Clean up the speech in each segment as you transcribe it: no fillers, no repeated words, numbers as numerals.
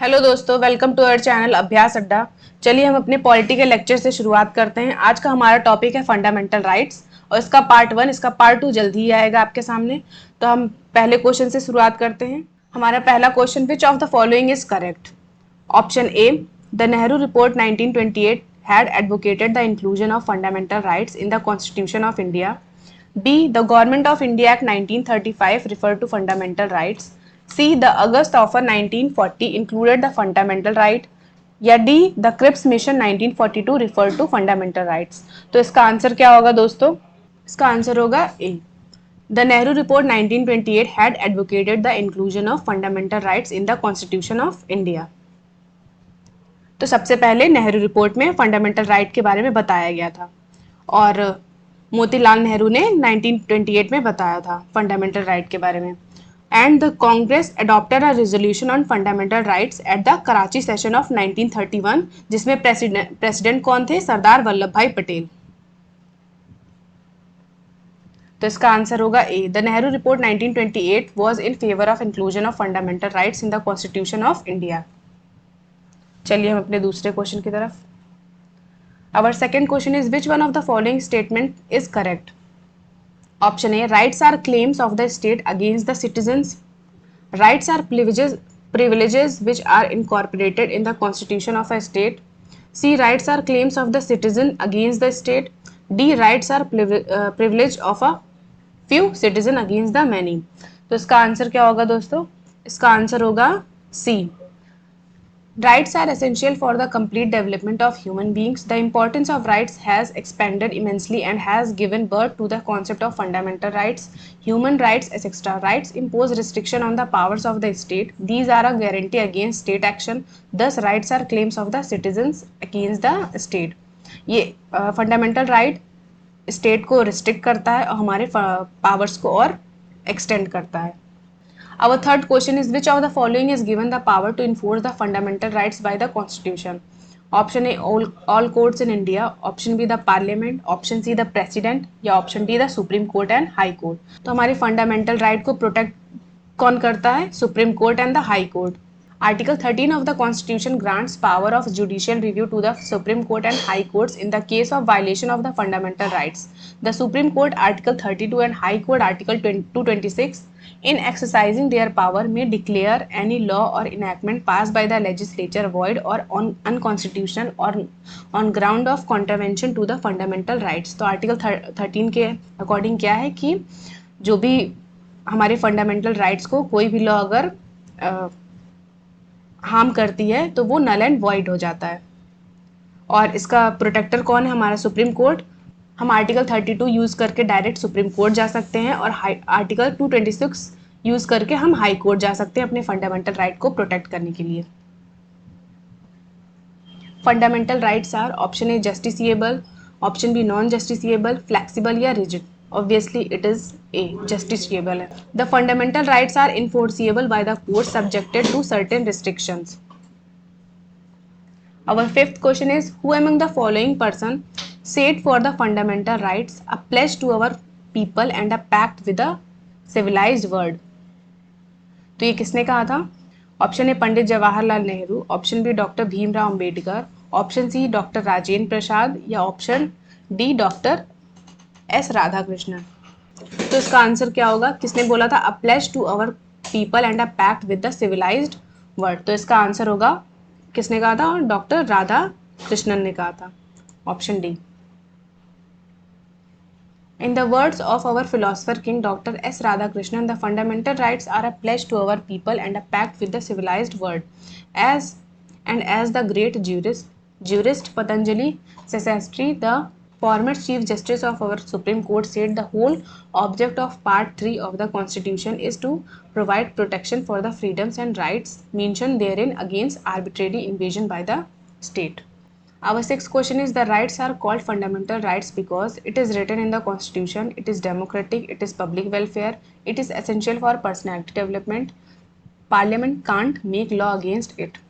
Hello दोस्तों, welcome to our channel अभ्यास अड्डा। चलिए हम अपने पॉलिटी के लेक्चर से शुरुआत करते हैं। आज का हमारा टॉपिक है फंडामेंटल राइट्स और इसका पार्ट 1, इसका पार्ट 2 जल्द ही आएगा आपके सामने। तो हम पहले क्वेश्चन से शुरुआत करते हैं। हमारा पहला question, which of the following is correct? Option A, the Nehru report 1928 had advocated the inclusion of fundamental rights in the Constitution of India. B, the Government of India Act 1935 referred to fundamental rights. C, the August Offer 1940 included the fundamental right. या D, the Cripps mission 1942 referred to fundamental rights. तो इसका answer क्या होगा दोस्तों? इसका answer होगा A, the Nehru report 1928 had advocated the inclusion of fundamental rights in the Constitution of India. तो सबसे पहले नेहरू रिपोर्ट में फंडामेंटल राइट के बारे में बताया गया था और मोतीलाल नेहरू ने 1928 में बताया था फंडामेंटल राइट के बारे में। And the Congress adopted a resolution on fundamental rights at the Karachi session of 1931, जिसमें प्रेसिडेंट कौन थे? सरदार वल्लभ भाई पटेल। तो इसका आंसर होगा A, the Nehru report 1928 was in favour of inclusion of fundamental rights in the constitution of India. चलिए हम अपने दूसरे क्वेश्चन की तरफ। Our second question is, which one of the following statement is correct? Option A, rights are claims of the state against the citizens. Rights are privileges which are incorporated in the constitution of a state. C, rights are claims of the citizen against the state. D, rights are privilege of a few citizen against the many. तो इसका answer क्या होगा दोस्तों? इसका answer होगा C. Rights are essential for the complete development of human beings. The importance of rights has expanded immensely and has given birth to the concept of fundamental rights, human rights, etc. Rights impose restriction on the powers of the state. These are a guarantee against state action. Thus, rights are claims of the citizens against the state. ये fundamental right state को restrict करता है और हमारे powers को और extend करता है। Our third question is, which of the following is given the power to enforce the fundamental rights by the Constitution? Option A, all courts in India. Option B, the Parliament. Option C, the President. या Option D, the Supreme Court and High Court. तो हमारी fundamental right को protect कौन करता है? Supreme Court and the High Court. Article 13 of the Constitution grants power of judicial review to the Supreme Court and High Courts in the case of violation of the fundamental rights. The Supreme Court Article 32 and High Court Article 226, in exercising their power, may declare any law or enactment passed by the legislature void or unconstitutional or on ground of contravention to the fundamental rights. तो article 13 के according क्या है कि जो भी हमारे fundamental rights को कोई भी लॉ अगर हार्म करती है तो वो नल एंड वॉइड हो जाता है। और इसका प्रोटेक्टर कौन है? हमारा सुप्रीम कोर्ट। हम आर्टिकल 32 यूज़ करके डायरेक्ट सुप्रीम कोर्ट जा सकते हैं और आर्टिकल 226 यूज़ करके हम हाई कोर्ट जा सकते हैं अपने फंडामेंटल राइट को प्रोटेक्ट करने के लिए। Fundamental rights are, option A justiciable, option B non justiciable, flexible या rigid. Obviously it is A, justiciable है। The fundamental rights are enforceable by the court subjected to certain restrictions. Our fifth question is, who among the following person said for the fundamental rights a pledge to our people and a pact with a civilized world? तो ये किसने कहा था? Option A Pandit Jawaharlal Nehru, option B doctor Bhimrao Ambedkar, option C doctor Rajendra Prasad या option D doctor S Radhakrishnan. तो इसका answer क्या होगा? किसने बोला था? A pledge to our people and a pact with the civilised world. तो इसका आंसर होगा, किसने कहा था? डॉक्टर राधा कृष्णन ने कहा था, option D. In the words of our philosopher King Dr. S. Radhakrishnan, the fundamental rights are a pledge to our people and a pact with the civilized world. As the great jurist Patanjali Sastry, the former Chief Justice of our Supreme Court, said, the whole object of Part 3 of the Constitution is to provide protection for the freedoms and rights mentioned therein against arbitrary invasion by the state. Our sixth question is, the rights are called fundamental rights because it is written in the Constitution, it is democratic, it is public welfare, it is essential for personality development. Parliament can't make law against it.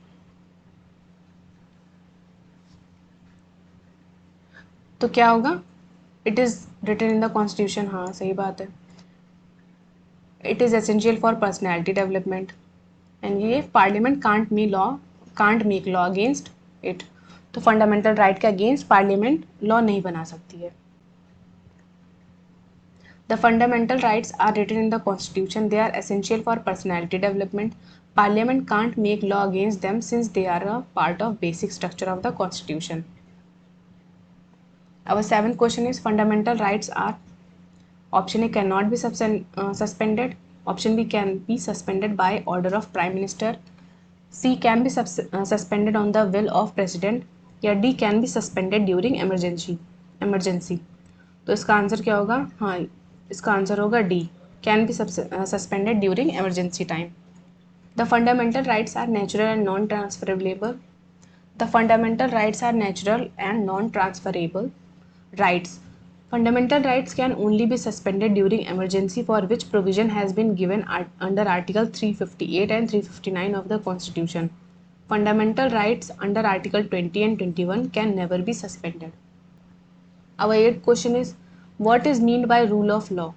तो क्या होगा? It is written in the constitution. हाँ, सही बात है। It is essential for personality development. And ये parliament can't make law against it. तो fundamental right के अगेंस्ट पार्लियामेंट लॉ नहीं बना सकती है। The fundamental rights are written in the constitution. They are essential for personality development. Parliament can't make law against them since they are a part of basic structure of the constitution. Our seventh question is fundamental rights are: option A cannot be suspended, option B can be suspended by order of prime minister, C can be suspended on the will of president, या D can be suspended during emergency. तो इसका answer क्या होगा? हाँ, इसका answer होगा D, can be suspended during emergency time. The fundamental rights are natural and non transferable. The fundamental rights are natural and non transferable rights. Fundamental rights can only be suspended during emergency, for which provision has been given under Article 358 and 359 of the Constitution. Fundamental rights under Article 20 and 21 can never be suspended. Our eighth question is: what is meant by rule of law?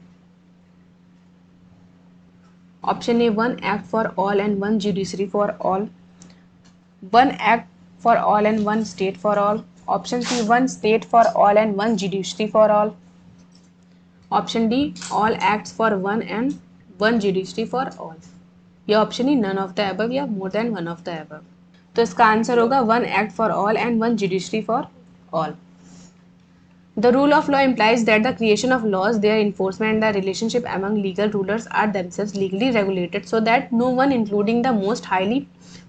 Option A, one act for all and one judiciary for all. One act for all and one state for all. Option C, one state for all and one judiciary for all. Option D, all acts for one and one judiciary for all. या option he none of the above या more than one of the above. तो इसका answer होगा one act for all and one judiciary for all. The rule of law implies that the creation of laws, their enforcement, and the relationship among legal rulers are themselves legally regulated, so that no one, including the most highly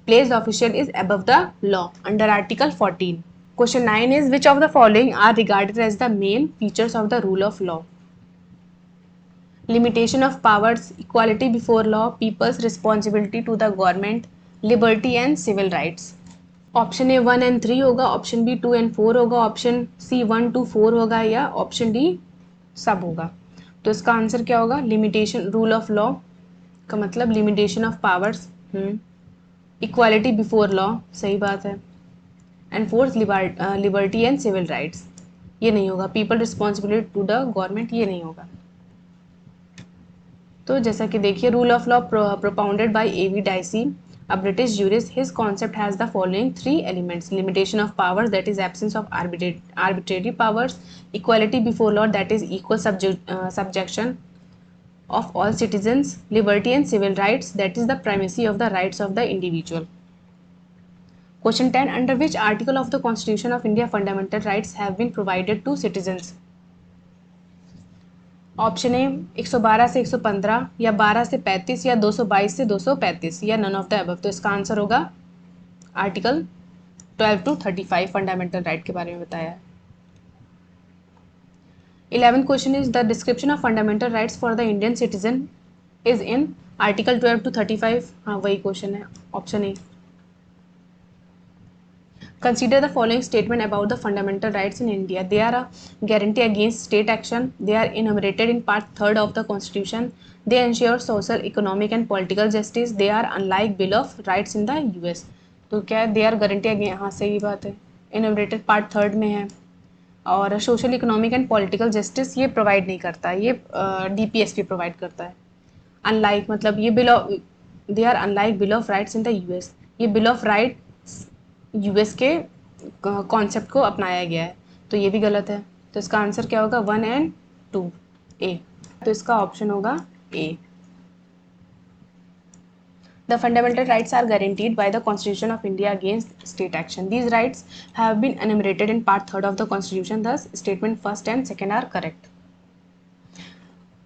placed official, is above the law under Article 14. Question 9 is: which of the following are regarded as the main features of the rule of law? Limitation of powers, equality before law, people's responsibility to the government, liberty and civil rights. Option A 1 and 3 होगा, option B 2 and 4 होगा, option C 1 to 4 होगा, या option D सब होगा। तो इसका answer क्या होगा? लिमिटेशन, रूल ऑफ लॉ का मतलब limitation of powers, equality before law, सही बात है, and fourth liberty and civil rights, ये नहीं होगा। People responsibility to the government, ये नहीं होगा। तो जैसा कि देखिए, rule of law propounded by A.V. Dicey, a British jurist. His concept has the following three elements: limitation of powers, that is absence of arbitrary powers; equality before law, that is equal subjection of all citizens; liberty and civil rights, that is the primacy of the rights of the individual. Question 10: under which article of the Constitution of India fundamental rights have been provided to citizens? Option A 112 से 115, या 12 से 35, या 222 से 235, या none of the above. तो इसका answer होगा article 12 to 35 fundamental right के बारे में बताया है। 11th question is: the description of fundamental rights for the Indian citizen is in article 12 to 35। हाँ, वही क्वेश्चन है, option A. Consider the following statement about the fundamental rights in India. They are a guarantee against state action. They are enumerated in Part 3rd of the Constitution. They ensure social, economic and political justice. They are unlike Bill of Rights in the US. तो क्या है? They are guarantee against, हाँ सही बात है, enumerated Part 3rd में है। और social, economic and political justice ये प्रोवाइड नहीं करता, ये DPSP प्रोवाइड करता है। अनलाइक मतलब ये bill of, they are unlike bill of rights in the US। ये बिल ऑफ राइट यूएस के कॉन्सेप्ट को अपनाया गया है, तो ये भी गलत है। तो इसका आंसर क्या होगा? 1 and 2 ए। तो इसका ऑप्शन होगा ए। The fundamental rights are guaranteed by the Constitution of India against state action. These rights have been enumerated in Part 3rd of the Constitution. Thus, statement 1st and 2nd are correct.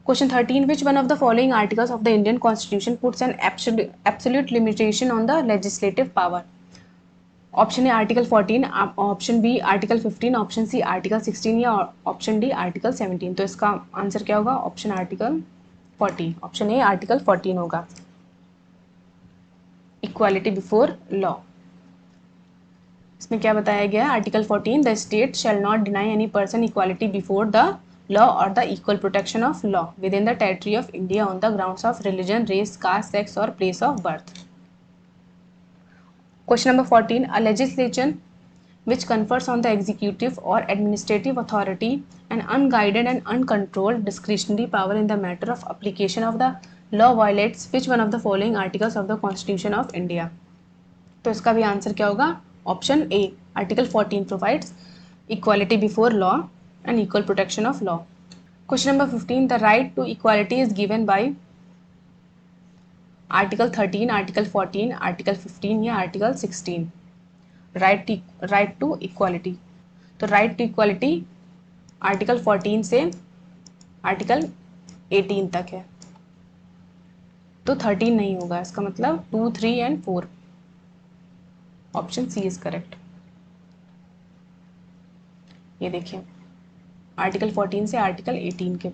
Question 13. Which one of the following articles of the Indian Constitution puts an absolute limitation on the legislative power? Option A article 14, option B article 15, option C article 16, या option D article 17। तो इसका answer क्या होगा? Option article 14, option A article 14 होगा। Equality before law, इसमें क्या बताया गया है? Article 14, the state shall not deny any person equality before the law और the equal protection of law within the territory of India on the grounds of religion, race, caste, sex और place of birth. Question number 14. A legislation which confers on the executive or administrative authority an unguided and uncontrolled discretionary power in the matter of application of the law violates which one of the following articles of the constitution of India? तो इसका भी answer क्या होगा? Option A, article 14 provides equality before law and equal protection of law. Question number 15, the right to equality is given by article 13, article 14, article 15 या article 16. Right to equality. तो right to equality article 14 से article 18 तक है, तो 13 नहीं होगा, इसका मतलब 2, 3 and 4. Option C is correct. ये देखिए, आर्टिकल 14 से आर्टिकल 18 के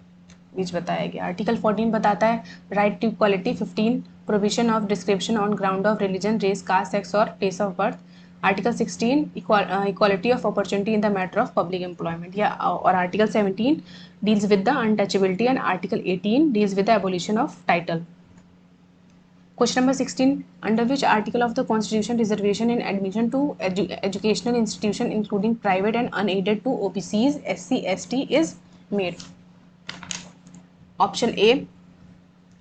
बीच बताया गया. आर्टिकल 14 बताता है right to equality. 15 provision of description on ground of religion, race, caste, sex और place of birth. Article 16 equality of opportunity in the matter of public employment. या और article 17 deals with the untouchability and article 18 deals with the abolition of title. Question number 16, under which article of the Constitution reservation in admission to educational institution including private and unaided to OBCs, SC, ST is made? Option A,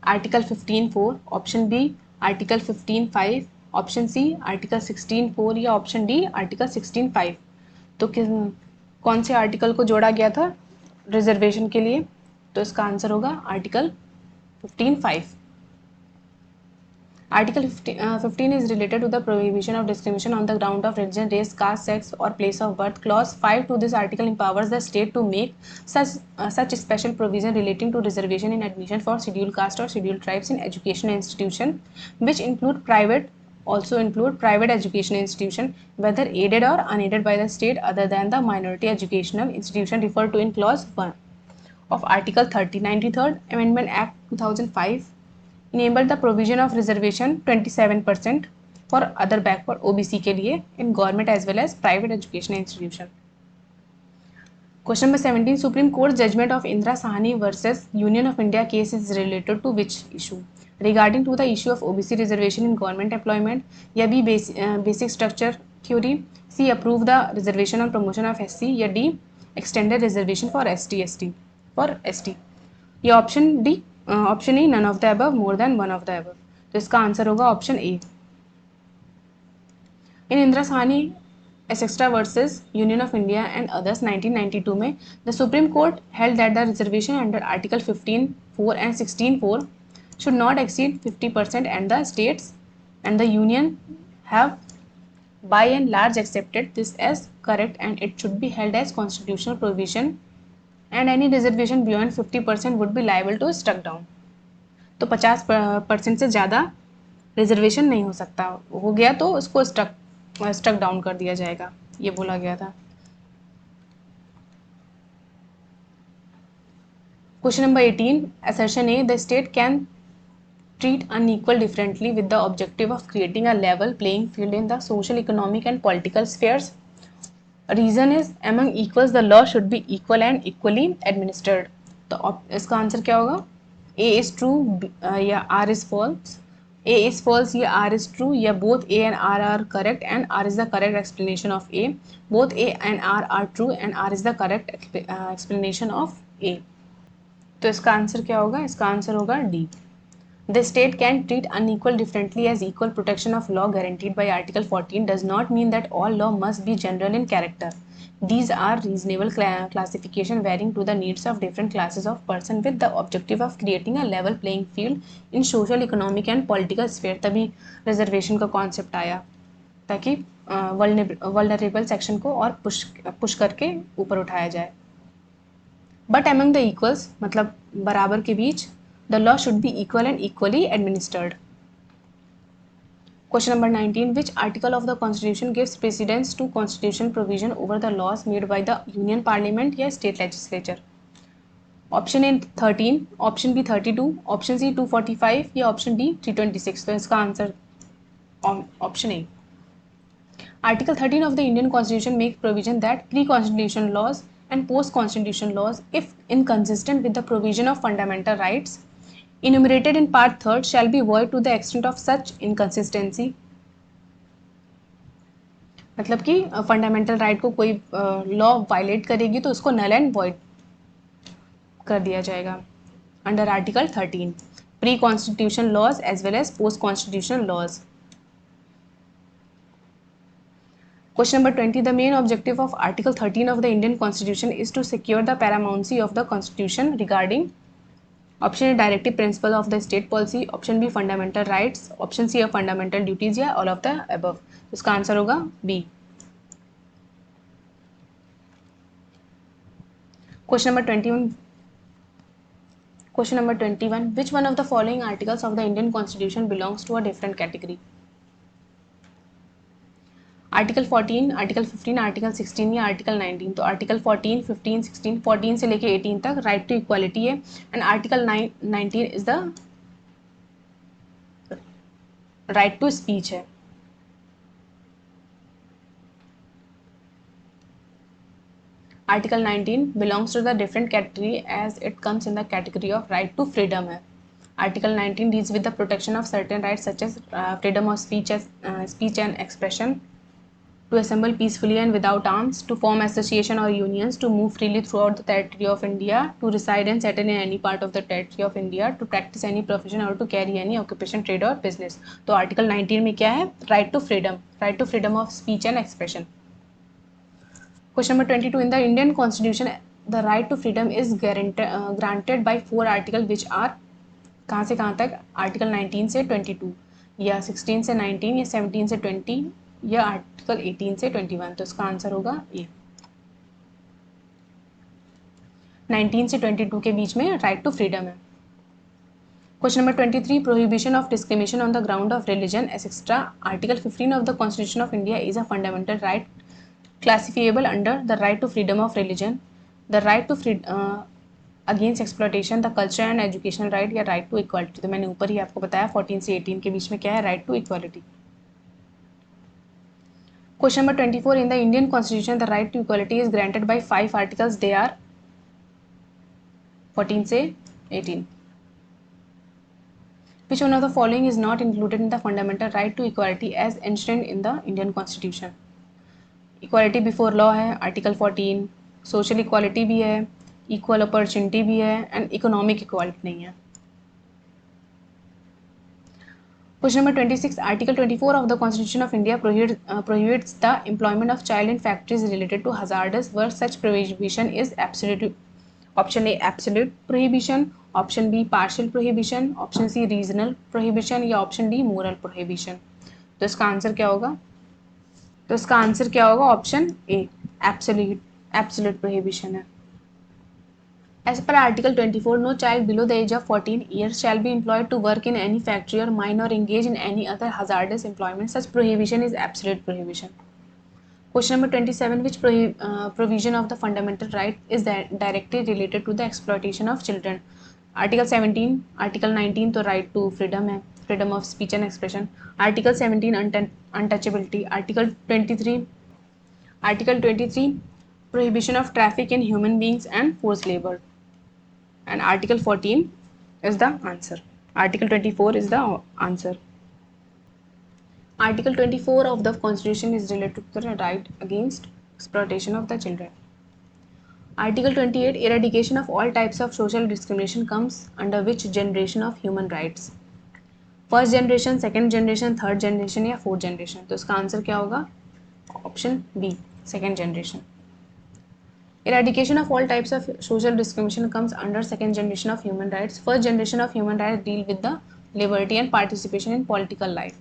Article 15(4), Option B, Article 15(5), Option C, Article 16(4) या Option D, Article 16(5). तो कौन से article को जोड़ा गया था reservation के लिए? तो इसका आंसर होगा article 15(5). Article 15 is related to the prohibition of discrimination on the ground of religion, race, caste, sex or place of birth. Clause 5 to this article empowers the state to make such special provision relating to reservation in admission for scheduled caste or scheduled tribes in educational institution, which also include private educational institution, whether aided or unaided by the state other than the minority educational institution referred to in clause 1 of Article 30. 93rd Amendment Act 2005 enabled the provision of reservation 27% for other backward OBC के लिए in government as well as private educational institution. Question number 17, Supreme Court judgment of Indira Sahni versus Union of India case is related to which issue? Regarding to the issue of OBC reservation in government employment, या B basic structure theory, C approve the reservation on promotion of SC, या D extended reservation for ST. या option D, option E, none of the above, more than one of the above. तो इसका answer होगा option A. In Indira Sawhney etcetera versus union of India and others 1992 में the supreme court held that the reservation under article 15(4) and 16(4) should not exceed 50% and the states and the union have by and large accepted this as correct and it should be held as constitutional provision and any reservation beyond 50% would be liable to struck down. तो 50% से ज़्यादा reservation नहीं हो सकता, हो गया तो उसको स्ट्रक डाउन कर दिया जाएगा, ये बोला गया था. Question number 18, assertion A, the state can treat unequal differently with the objective of creating a level playing field in the social, economic and political spheres. Reason is among equals the law should be equal and equally administered. तो इसका answer क्या होगा? A is true या R is false. A is false या R is true या both A and R are correct and R is the correct explanation of A. Both A and R are true and R is the correct explanation of A. तो इसका answer क्या होगा? इसका answer होगा D. The state can treat unequal differently as equal protection of law guaranteed by Article 14 does not mean that all law must be general in character. These are reasonable classification varying to the needs of different classes of person with the objective of creating a level playing field in social, economic and political sphere. तभी reservation का concept आया ताकि vulnerable section को और push करके ऊपर उठाया जाए. But among the equals मतलब बराबर के बीच the law should be equal and equally administered. Question number 19, which article of the Constitution gives precedence to constitutional provision over the laws made by the Union Parliament या state legislature? Option A 13, Option B 32, Option C 245 या Option D 326. तो इसका answer Option A. Article 13 of the Indian Constitution makes provision that pre-constitutional laws and post-constitutional laws, if inconsistent with the provision of fundamental rights enumerated in part 3rd, shall be void to the extent of such inconsistency. मतलब कि fundamental right को कोई law violet करेगी तो उसको null and void कर दिया जाएगा under article 13. pre-constitution laws as well as post-constitutional laws. Question number 20. The main objective of Article 13 of the Indian Constitution is to secure the paramountcy of the Constitution regarding option A directive principle of the state policy, option B fundamental rights, option C fundamental duties या all of the above. तो इसका answer होगा B. Question number 21. Question number 21. Which one of the following articles of the Indian Constitution belongs to a different category? Article 14, article 15, article 16 या article 19. तो article 14, 15, 16, 14 से लेके 18 तक right to equality है and article 19 is the right to speech है. Article 19 belongs to the different category as it comes in the category of right to freedom है. Article 19 deals with the protection of certain rights such as freedom of speech and expression, to assemble peacefully and without arms, to form association or unions, to move freely throughout the territory of India, to reside and settle in any part of the territory of India, to practice any profession or to carry any occupation, trade or business. तो article 19 में क्या है? Right to freedom of speech and expression. Question number 22. In the Indian constitution the right to freedom is granted by 4 article which are, कहाँ से कहाँ तक? Article 19 से 22 या 16 से 19 या 17 से 20 या आर्टिकल 18 से 21. तो इसका आंसर होगा ये 19 से 22 के बीच में राइट टू फ्रीडम है. Question number 23. Prohibition of discrimination on the ground of religion etcetera. Article 15 of the constitution of India is a fundamental right classifiable under the right to freedom of religion, the right to against exploitation, the cultural and educational right या right to equality. तो मैंने ऊपर ही आपको बताया 14 से 18 के बीच में क्या है? Right to equality. Question number 24. In the Indian Constitution, the right to equality is granted by 5 articles. They are 14 से 18. Which one of the following is not included in the fundamental right to equality as enshrined in the Indian Constitution? Equality before law है article 14, social equality भी है, equal opportunity भी है and economic equality नहीं है. Question number 26. Article 24 of the Constitution of India prohibits the employment of child in factories related to hazardous work. Such prohibition is absolute. Option A absolute prohibition, option B partial prohibition, option C regional prohibition या option D moral prohibition. तो इसका answer क्या होगा? तो इसका answer क्या होगा? Option ए absolute prohibition है. As per Article 24, no child below the age of 14 years shall be employed to work in any factory or mine or engage in any other hazardous employment. Such prohibition is absolute prohibition. Question number 27. Which provision of the fundamental right is directly related to the exploitation of children? Article 17, Article 19 तो right to freedom है, freedom of speech and expression. Article 17 untouchability. Article 23 prohibition of traffic in human beings and forced labor. And Article 14 is the answer. Article 24 is the answer. Article 24 of the Constitution is related to the right against exploitation of the children. Article 28. Eradication of all types of social discrimination comes under which generation of human rights? First generation, second generation, third generation या fourth generation. तो इसका answer क्या होगा? Option B second generation. Eradication of all types of social discrimination comes under second generation of human rights. First generation of human rights deal with the liberty and participation in political life.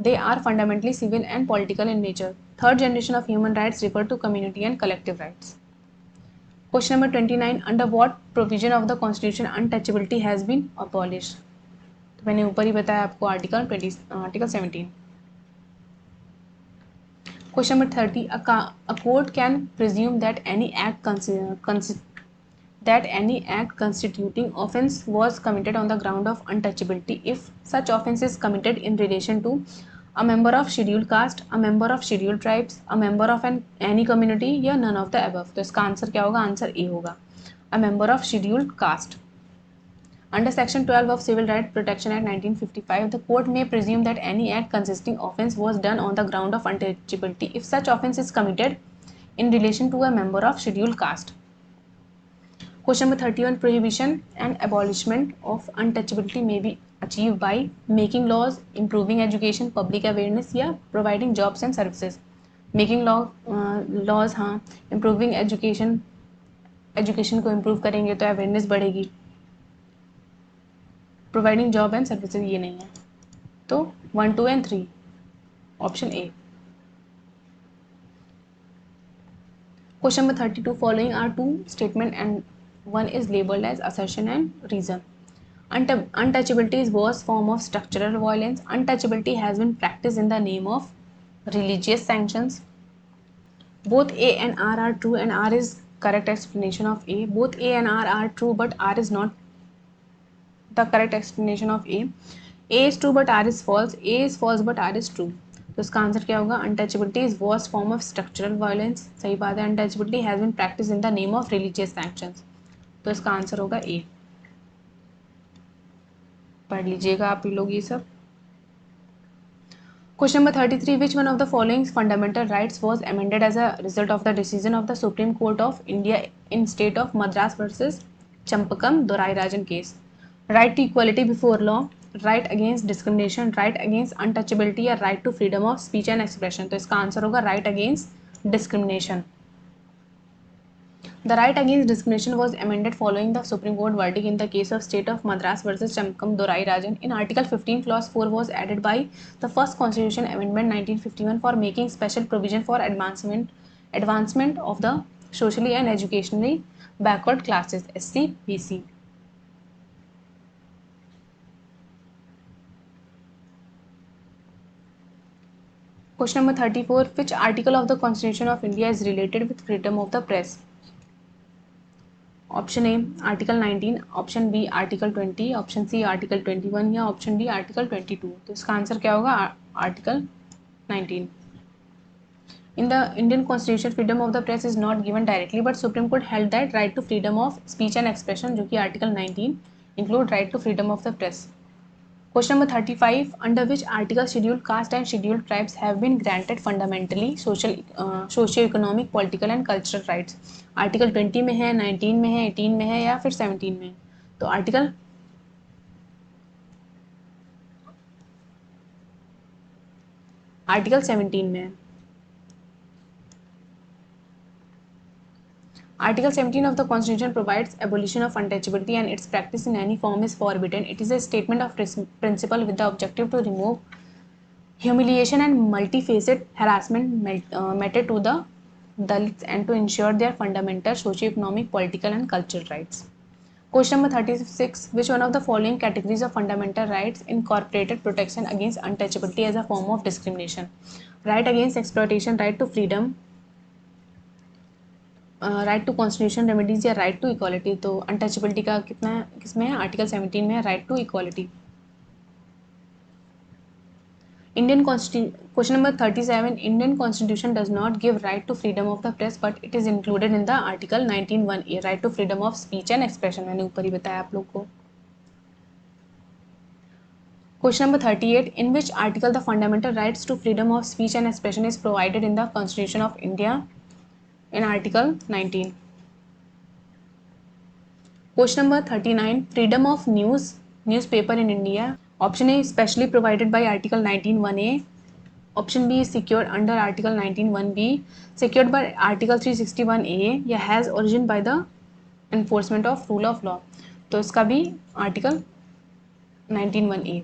They are fundamentally civil and political in nature. Third generation of human rights refer to community and collective rights. Question number 29. Under what provision of the Constitution untouchability has been abolished? तो मैंने ऊपर ही बताया आपको article 17. Question number 30. A court can presume that any act constituting offence was committed on the ground of untouchability if such offence is committed in relation to a member of scheduled caste, a member of scheduled tribes, a member of any community या none of the above. तो इसका answer क्या होगा? Answer A होगा, a member of scheduled caste. Under Section 12 of Civil Rights Protection Act 1955, the court may presume that any act consisting offence was done on the ground of untouchability if such offence is committed in relation to a member of scheduled caste. Question number 31. Prohibition and abolishment of untouchability may be achieve by making laws, improving education, public awareness या providing jobs and services. Making laws, हाँ, improving education, education को improve करेंगे तो awareness बढ़ेगी। Providing job and services ये नहीं है, तो 1, 2 and 3 option A. Question number 32, following are two statement and one is labeled as assertion and reason. Untouchability is worst form of structural violence. Untouchability has been practiced in the name of religious sanctions. Both A and R are true and R is correct explanation of A. Both A and R are true but R is not the correct explanation of A. A is true but R is false. A is false but R is true. तो इसका answer क्या होगा? Untouchability is worst form of structural violence. सही बात है। Untouchability has been practice in the name of religious sanctions. तो इसका answer होगा ए। पढ़ लीजिएगा आप लोग ये सब। Question number 33, which one of the following fundamental rights was amended as a result of the decision of the Supreme Court of India in state of Madras versus Champakam Dorai Rajan case? Right to equality before law, right against discrimination, right against untouchability या right to freedom of speech and expression। तो इसका answer होगा right against discrimination। The right against discrimination was amended following the Supreme Court verdict in the case of State of Madras versus Chamkam Dorai Rajan. In Article 15, Clause 4 was added by the first Constitution Amendment 1951 for making special provision for advancement of the socially and educationally backward classes SC BC. Question number 34, which article of the Constitution of India is related with freedom of the press? Option A article 19, option B article 20, option C article 21 या option D article 22। तो इसका answer क्या होगा? Article 19। In the Indian Constitution, freedom of the press is not given directly, but Supreme Court held that right to freedom of speech and expression, जो कि article 19 include right to freedom of the press। Question number 35, under which article scheduled caste and scheduled tribes have been granted fundamentally socio-economic, political and cultural rights? Article 20 में है, 19 में है, 18 में है या फिर 17 में? तो आर्टिकल 17 में है। Article 17 of the Constitution provides abolition of untouchability and its practice in any form is forbidden. It is a statement of principle with the objective to remove humiliation and multifaceted harassment meted to the Dalits and to ensure their fundamental socio-economic, political and cultural rights. Question number 36, which one of the following categories of fundamental rights incorporated protection against untouchability as a form of discrimination? Right against exploitation, right to freedom, right to constitution remedies या right to equality. तो untouchability का कितना है, किसमें है? Article 17 में है, right to equality. Indian question number 37, Indian constitution does not give right to freedom of the press but it is included in the article 19(1)(a) right to freedom of speech and expression. मैंने ऊपर ही बताया आप लोग को। Question number 38, in which article the fundamental rights to freedom of speech and expression is provided in the constitution of India? In Article 19. Question number 39, freedom of newspaper in India. Option A specially provided by Article 19(1)(a). Option B is secured under Article 19(1)(b), secured by Article 361(a) या has origin by the enforcement of rule of law। तो इसका भी Article 19(1)(a।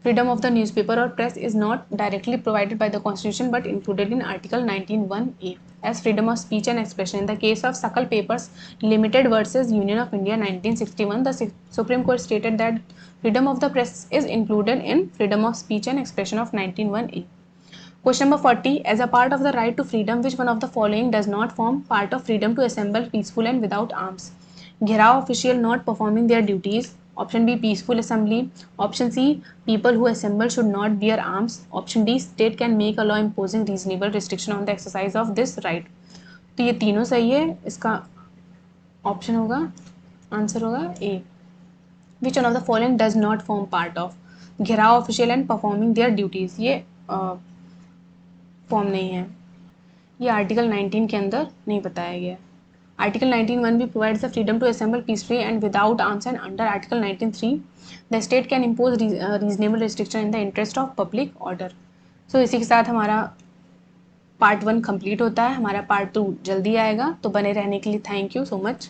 Freedom of the newspaper or press is not directly provided by the Constitution but included in Article 19(1)(a) as freedom of speech and expression. In the case of Sakal Papers Limited versus Union of India 1961, the Supreme Court stated that freedom of the press is included in freedom of speech and expression of 19(1)(a). Question number 40, as a part of the right to freedom, which one of the following does not form part of freedom to assemble peaceful and without arms? Gherav official not performing their duties. Option B, peaceful assembly. Option C, people who assemble should not bear arms. Option D, state can make a law imposing reasonable restriction on the exercise of this right। तो ये तीनों सही है। इसका option होगा, answer होगा A. Which one of the following does not form part of gherao official and performing their duties? ये form नहीं है, ये आर्टिकल 19 के अंदर नहीं बताया गया। Article 19(1) भी provides the freedom to assemble peacefully and without arms, and under Article 19(3) the state can impose reasonable restriction in the interest of public order. So इसी के साथ हमारा पार्ट 1 कंप्लीट होता है. हमारा पार्ट 2 जल्दी आएगा, तो बने रहने के लिए थैंक यू सो मच.